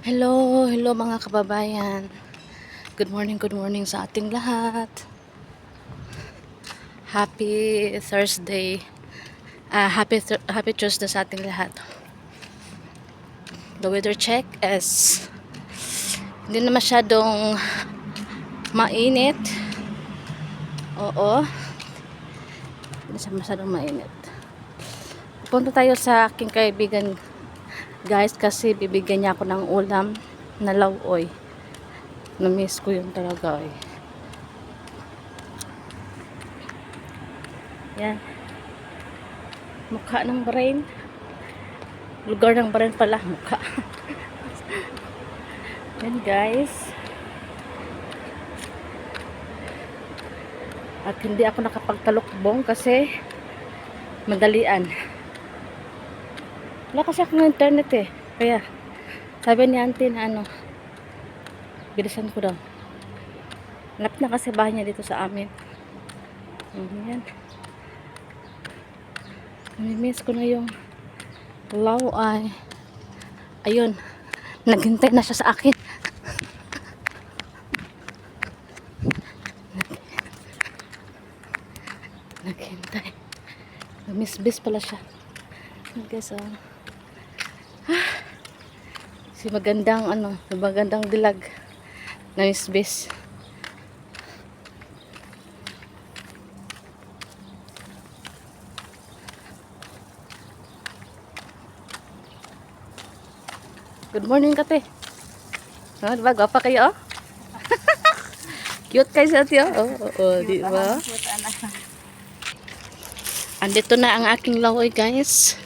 Hello, hello mga kababayan. Good morning sa ating lahat. Happy Thursday. Happy Tuesday sa ating lahat. The weather check is hindi na masyadong mainit. Oo. Hindi na masyadong mainit. Punta tayo sa aking kaibigan, guys, kasi bibigyan niya ako ng ulam na lauoy. Na-miss ko yun talaga eh. Yan. Mukha ng brain. Lugar ng brain pala. Mukha. Yan guys. At hindi ako nakapagtalukbong kasi madalian. Wala kasi akong internet eh. Kaya sabi ni auntie na bilisan ko daw. Lapit na kasi bahay niya dito sa amin. Yan. Namimiss ko na yung lauay. Ayun. Naghintay na siya sa akin. Naghintay. Namisbis pala siya. Okay, so si magandang dilag. Namisbis. Good morning, kate. Diba? Gwapa kayo, oh? Cute kayo sa ati, oh. Oo, diba? Andito na ang aking lawoy, guys.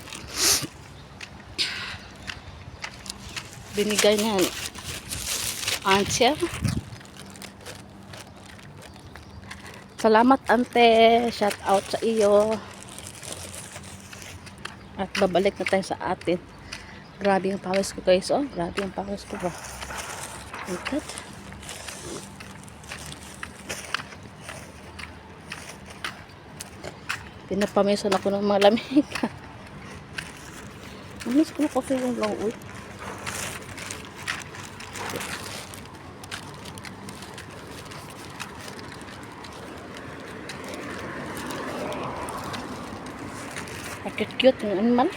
Binigay niya Auntie. Salamat, ante. Shout out sa iyo. At babalik na tayo sa atin. Grabe yung pawis ko, guys. Oh, grabe yung pawis ko ba. Ikat. Pinapamisan ako ng mga lamig. Miss ko na coffee yung long uy. Cute yung animal.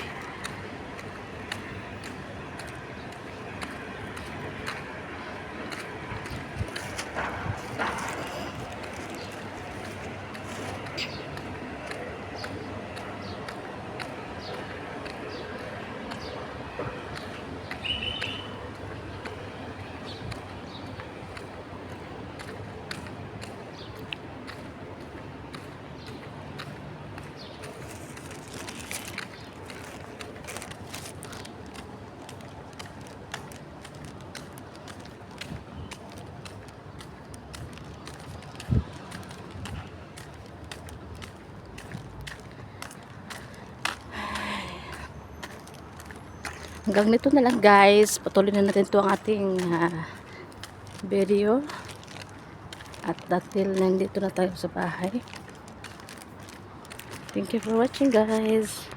Hanggang nito na lang, guys. Patuloy na natin ito ang ating video. At dahil nandito na tayo sa bahay. Thank you for watching, guys.